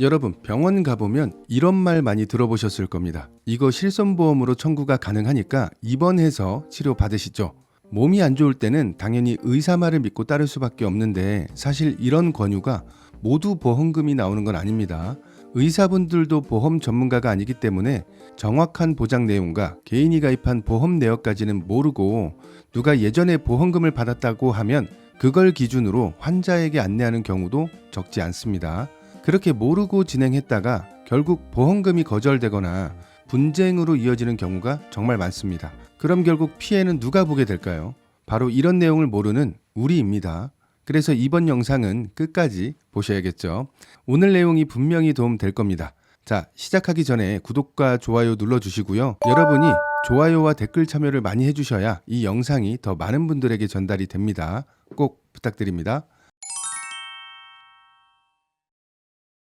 여러분, 병원 가보면 이런 말 많이 들어보셨을 겁니다. 이거 실손보험으로 청구가 가능하니까 입원해서 치료 받으시죠. 몸이 안 좋을 때는 당연히 의사 말을 믿고 따를 수밖에 없는데 사실 이런 권유가 모두 보험금이 나오는 건 아닙니다. 의사분들도 보험 전문가가 아니기 때문에 정확한 보장 내용과 개인이 가입한 보험 내역까지는 모르고 누가 예전에 보험금을 받았다고 하면 그걸 기준으로 환자에게 안내하는 경우도 적지 않습니다. 그렇게 모르고 진행했다가 결국 보험금이 거절되거나 분쟁으로 이어지는 경우가 정말 많습니다. 그럼 결국 피해는 누가 보게 될까요? 바로 이런 내용을 모르는 우리입니다. 그래서 이번 영상은 끝까지 보셔야겠죠. 오늘 내용이 분명히 도움 될 겁니다. 자, 시작하기 전에 구독과 좋아요 눌러주시고요. 여러분이 좋아요와 댓글 참여를 많이 해주셔야 이 영상이 더 많은 분들에게 전달이 됩니다. 꼭 부탁드립니다.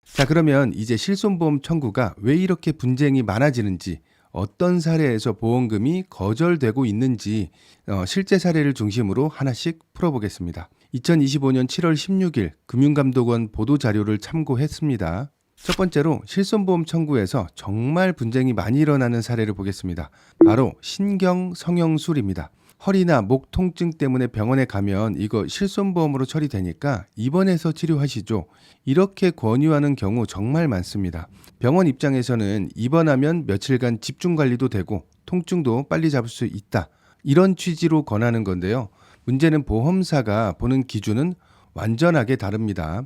자, 그러면 이제 실손보험 청구가 왜 이렇게 분쟁이 많아지는지, 어떤 사례에서 보험금이 거절되고 있는지 실제 사례를 중심으로 하나씩 풀어보겠습니다. 2025년 7월 16일 금융감독원 보도자료를 참고했습니다. 첫 번째로 실손보험 청구에서 정말 분쟁이 많이 일어나는 사례를 보겠습니다. 바로 신경성형술입니다. 허리나 목 통증 때문에 병원에 가면 이거 실손보험으로 처리되니까 입원해서 치료하시죠. 이렇게 권유하는 경우 정말 많습니다. 병원 입장에서는 입원하면 며칠간 집중관리도 되고 통증도 빨리 잡을 수 있다. 이런 취지로 권하는 건데요. 문제는 보험사가 보는 기준은 완전하게 다릅니다.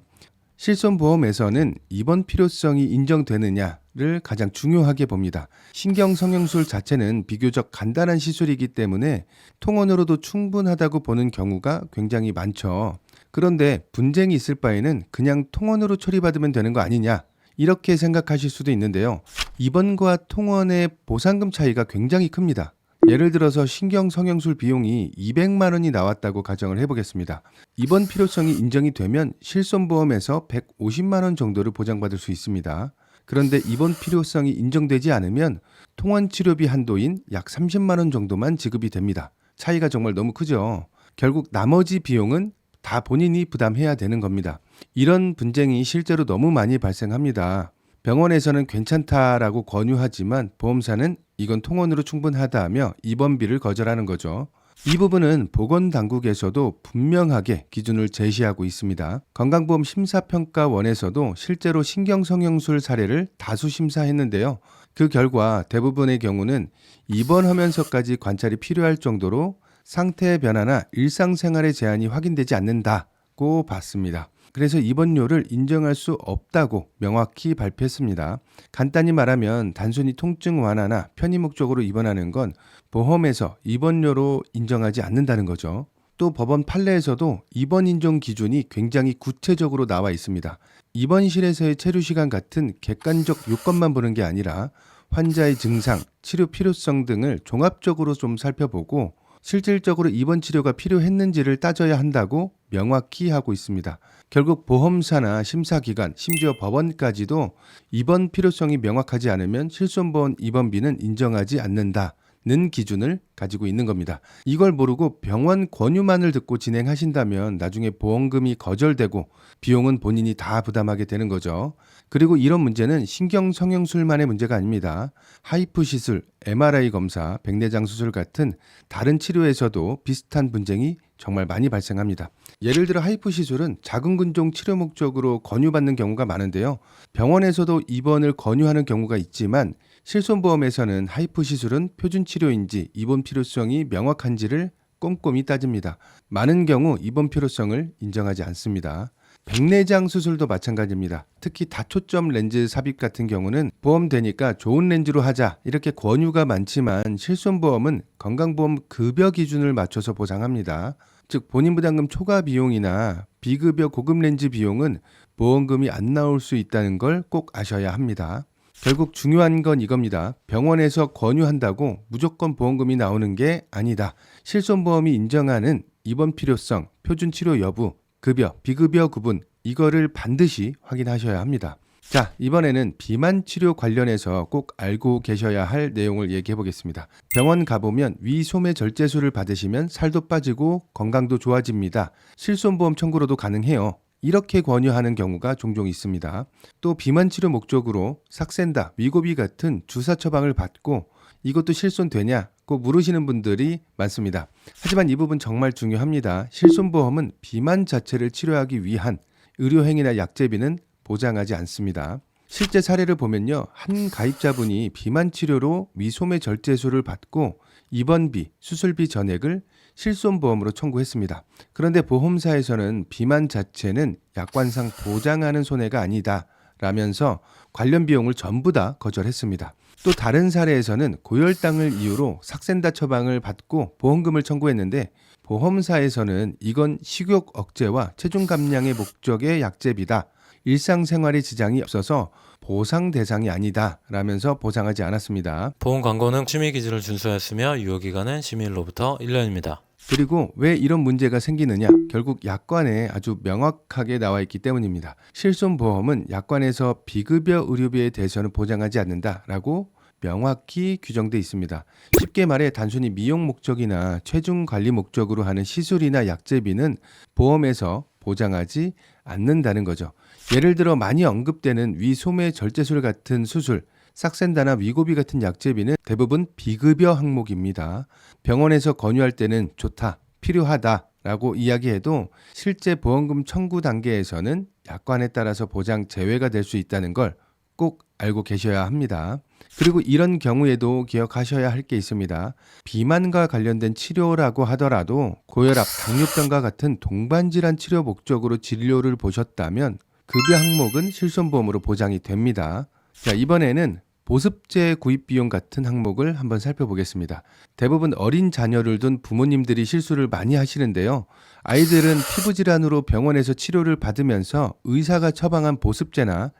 실손보험에서는 입원 필요성이 인정되느냐를 가장 중요하게 봅니다. 신경성형술 자체는 비교적 간단한 시술이기 때문에 통원으로도 충분하다고 보는 경우가 굉장히 많죠. 그런데 분쟁이 있을 바에는 그냥 통원으로 처리받으면 되는 거 아니냐, 이렇게 생각하실 수도 있는데요. 입원과 통원의 보상금 차이가 굉장히 큽니다. 예를 들어서 신경성형술 비용이 200만 원이 나왔다고 가정을 해보겠습니다. 입원 필요성이 인정이 되면 실손보험에서 150만 원 정도를 보장받을 수 있습니다. 그런데 입원 필요성이 인정되지 않으면 통원 치료비 한도인 약 30만 원 정도만 지급이 됩니다. 차이가 정말 너무 크죠. 결국 나머지 비용은 다 본인이 부담해야 되는 겁니다. 이런 분쟁이 실제로 너무 많이 발생합니다. 병원에서는 괜찮다라고 권유하지만 보험사는 이건 통원으로 충분하다 하며 입원비를 거절하는 거죠. 이 부분은 보건당국에서도 분명하게 기준을 제시하고 있습니다. 건강보험 심사평가원에서도 실제로 신경성형술 사례를 다수 심사했는데요. 그 결과 대부분의 경우는 입원하면서까지 관찰이 필요할 정도로 상태의 변화나 일상생활의 제한이 확인되지 않는다고 봤습니다. 그래서 입원료를 인정할 수 없다고 명확히 발표했습니다. 간단히 말하면 단순히 통증 완화나 편의 목적으로 입원하는 건 보험에서 입원료로 인정하지 않는다는 거죠. 또 법원 판례에서도 입원 인정 기준이 굉장히 구체적으로 나와 있습니다. 입원실에서의 체류 시간 같은 객관적 요건만 보는 게 아니라 환자의 증상, 치료 필요성 등을 종합적으로 좀 살펴보고 실질적으로 입원 치료가 필요했는지를 따져야 한다고 명확히 하고 있습니다. 결국 보험사나 심사기관, 심지어 법원까지도 입원 필요성이 명확하지 않으면 실손보험 입원비는 인정하지 않는다는 기준을 가지고 있는 겁니다. 이걸 모르고 병원 권유만을 듣고 진행하신다면 나중에 보험금이 거절되고 비용은 본인이 다 부담하게 되는 거죠. 그리고 이런 문제는 신경성형술만의 문제가 아닙니다. 하이프 시술, MRI 검사, 백내장 수술 같은 다른 치료에서도 비슷한 분쟁이 정말 많이 발생합니다. 예를 들어 하이프 시술은 작은 근종 치료 목적으로 권유받는 경우가 많은데요. 병원에서도 입원을 권유하는 경우가 있지만 실손보험에서는 하이프 시술은 표준 치료인지 입원 필요성이 명확한지를 꼼꼼히 따집니다. 많은 경우 입원 필요성을 인정하지 않습니다. 백내장 수술도 마찬가지입니다. 특히 다초점 렌즈 삽입 같은 경우는 보험되니까 좋은 렌즈로 하자, 이렇게 권유가 많지만 실손보험은 건강보험 급여 기준을 맞춰서 보상합니다. 즉 본인 부담금 초과 비용이나 비급여 고급 렌즈 비용은 보험금이 안 나올 수 있다는 걸 꼭 아셔야 합니다. 결국 중요한 건 이겁니다. 병원에서 권유한다고 무조건 보험금이 나오는 게 아니다. 실손보험이 인정하는 입원 필요성, 표준 치료 여부, 급여, 비급여 구분, 이거를 반드시 확인하셔야 합니다. 자, 이번에는 비만 치료 관련해서 꼭 알고 계셔야 할 내용을 얘기해 보겠습니다. 병원 가보면 위소매 절제술을 받으시면 살도 빠지고 건강도 좋아집니다. 실손보험 청구로도 가능해요. 이렇게 권유하는 경우가 종종 있습니다. 또 비만 치료 목적으로 삭센다, 위고비 같은 주사 처방을 받고 이것도 실손되냐고 물으시는 분들이 많습니다. 하지만 이 부분 정말 중요합니다. 실손보험은 비만 자체를 치료하기 위한 의료행위나 약제비는 보장하지 않습니다. 실제 사례를 보면요. 한 가입자분이 비만 치료로 위소매 절제술을 받고 입원비, 수술비 전액을 실손보험으로 청구했습니다. 그런데 보험사에서는 비만 자체는 약관상 보장하는 손해가 아니다 라면서 관련 비용을 전부 다 거절했습니다. 또 다른 사례에서는 고혈당을 이유로 삭센다 처방을 받고 보험금을 청구했는데 보험사에서는 이건 식욕 억제와 체중 감량의 목적의 약제비다. 일상생활에 지장이 없어서 보상 대상이 아니다 라면서 보상하지 않았습니다. 보험 광고는 심의 기준을 준수하였으며 유효기간은 심의일로부터 1년입니다. 그리고 왜 이런 문제가 생기느냐? 결국 약관에 아주 명확하게 나와 있기 때문입니다. 실손보험은 약관에서 비급여 의료비에 대해서는 보장하지 않는다라고 명확히 규정돼 있습니다. 쉽게 말해 단순히 미용 목적이나 체중 관리 목적으로 하는 시술이나 약제비는 보험에서 보장하지 않는다는 거죠. 예를 들어 많이 언급되는 위소매 절제술 같은 수술, 삭센다나 위고비 같은 약제비는 대부분 비급여 항목입니다. 병원에서 권유할 때는 좋다, 필요하다 라고 이야기해도 실제 보험금 청구 단계에서는 약관에 따라서 보장 제외가 될 수 있다는 걸 꼭 알고 계셔야 합니다. 그리고 이런 경우에도 기억하셔야 할 게 있습니다. 비만과 관련된 치료라고 하더라도 고혈압, 당뇨병과 같은 동반질환 치료 목적으로 진료를 보셨다면 급여 항목은 실손보험으로 보장이 됩니다. 자, 이번에는 보습제 구입 비용 같은 항목을 한번 살펴보겠습니다. 대부분 어린 자녀를 둔 부모님들이 실수를 많이 하시는데요. 아이들은 피부 질환으로 병원에서 치료를 받으면서 의사가 처방한 보습제나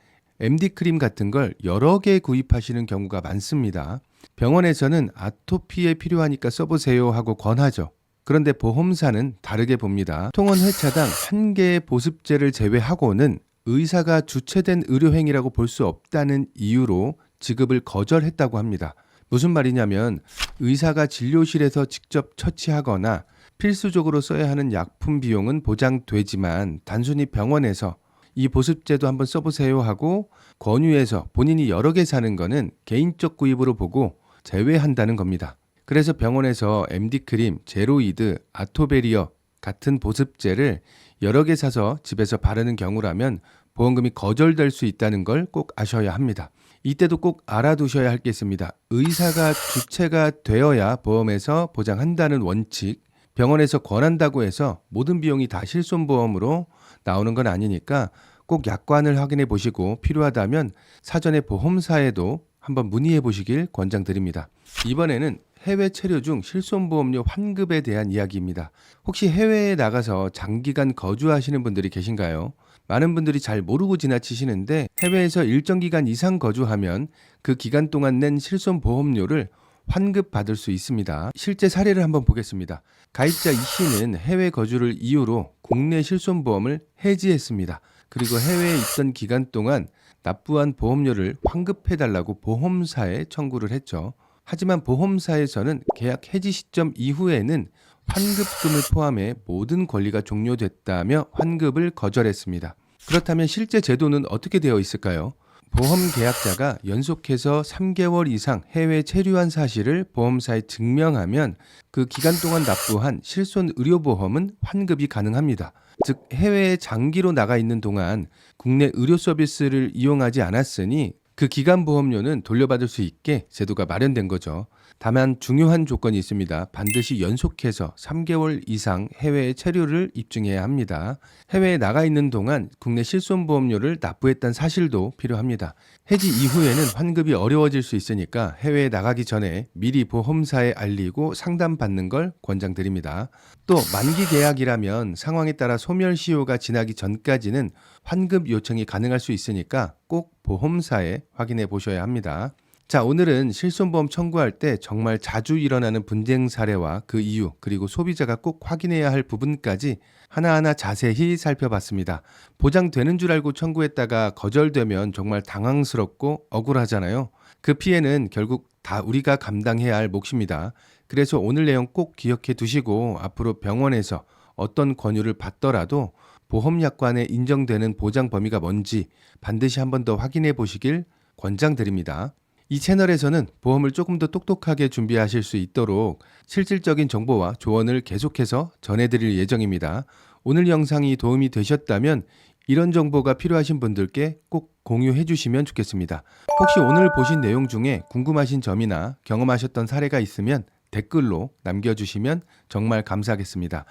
MD 크림 같은 걸 여러 개 구입하시는 경우가 많습니다. 병원에서는 아토피에 필요하니까 써보세요 하고 권하죠. 그런데 보험사는 다르게 봅니다. 통원 회차당 한 개의 보습제를 제외하고는 의사가 주체된 의료행위라고 볼 수 없다는 이유로 지급을 거절했다고 합니다. 무슨 말이냐면 의사가 진료실에서 직접 처치하거나 필수적으로 써야 하는 약품 비용은 보장되지만 단순히 병원에서 이 보습제도 한번 써보세요 하고 권유해서 본인이 여러 개 사는 거는 개인적 구입으로 보고 제외한다는 겁니다. 그래서 병원에서 MD크림, 제로이드, 아토베리어 같은 보습제를 여러 개 사서 집에서 바르는 경우라면 보험금이 거절될 수 있다는 걸 꼭 아셔야 합니다. 이때도 꼭 알아두셔야 할 게 있습니다. 의사가 주체가 되어야 보험에서 보장한다는 원칙, 병원에서 권한다고 해서 모든 비용이 다 실손보험으로 나오는 건 아니니까 꼭 약관을 확인해 보시고 필요하다면 사전에 보험사에도 한번 문의해 보시길 권장드립니다. 이번에는 해외 체류 중 실손보험료 환급에 대한 이야기입니다. 혹시 해외에 나가서 장기간 거주하시는 분들이 계신가요? 많은 분들이 잘 모르고 지나치시는데 해외에서 일정 기간 이상 거주하면 그 기간 동안 낸 실손보험료를 환급받을 수 있습니다. 실제 사례를 한번 보겠습니다. 가입자 이 씨는 해외 거주를 이유로 국내 실손보험을 해지했습니다. 그리고 해외에 있던 기간 동안 납부한 보험료를 환급해달라고 보험사에 청구를 했죠. 하지만 보험사에서는 계약 해지 시점 이후에는 환급금을 포함해 모든 권리가 종료됐다며 환급을 거절했습니다. 그렇다면 실제 제도는 어떻게 되어 있을까요? 보험 계약자가 연속해서 3개월 이상 해외 체류한 사실을 보험사에 증명하면 그 기간 동안 납부한 실손 의료보험은 환급이 가능합니다. 즉 해외에 장기로 나가 있는 동안 국내 의료 서비스를 이용하지 않았으니 그 기간 보험료는 돌려받을 수 있게 제도가 마련된 거죠. 다만 중요한 조건이 있습니다. 반드시 연속해서 3개월 이상 해외에 체류를 입증해야 합니다. 해외에 나가 있는 동안 국내 실손보험료를 납부했다는 사실도 필요합니다. 해지 이후에는 환급이 어려워질 수 있으니까 해외에 나가기 전에 미리 보험사에 알리고 상담받는 걸 권장드립니다. 또 만기 계약이라면 상황에 따라 소멸시효가 지나기 전까지는 환급 요청이 가능할 수 있으니까 꼭 보험사에 확인해 보셔야 합니다. 자, 오늘은 실손보험 청구할 때 정말 자주 일어나는 분쟁 사례와 그 이유, 그리고 소비자가 꼭 확인해야 할 부분까지 하나하나 자세히 살펴봤습니다. 보장되는 줄 알고 청구했다가 거절되면 정말 당황스럽고 억울하잖아요. 그 피해는 결국 다 우리가 감당해야 할 몫입니다. 그래서 오늘 내용 꼭 기억해 두시고 앞으로 병원에서 어떤 권유를 받더라도 보험약관에 인정되는 보장 범위가 뭔지 반드시 한 번 더 확인해 보시길 권장드립니다. 이 채널에서는 보험을 조금 더 똑똑하게 준비하실 수 있도록 실질적인 정보와 조언을 계속해서 전해드릴 예정입니다. 오늘 영상이 도움이 되셨다면 이런 정보가 필요하신 분들께 꼭 공유해 주시면 좋겠습니다. 혹시 오늘 보신 내용 중에 궁금하신 점이나 경험하셨던 사례가 있으면 댓글로 남겨주시면 정말 감사하겠습니다.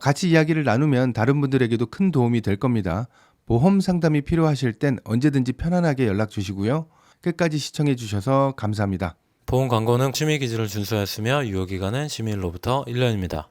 같이 이야기를 나누면 다른 분들에게도 큰 도움이 될 겁니다. 보험 상담이 필요하실 땐 언제든지 편안하게 연락 주시고요. 끝까지 시청해 주셔서 감사합니다. 보험 광고는 심의 기준을 준수하였으며 유효기간은 심의일로부터 1년입니다.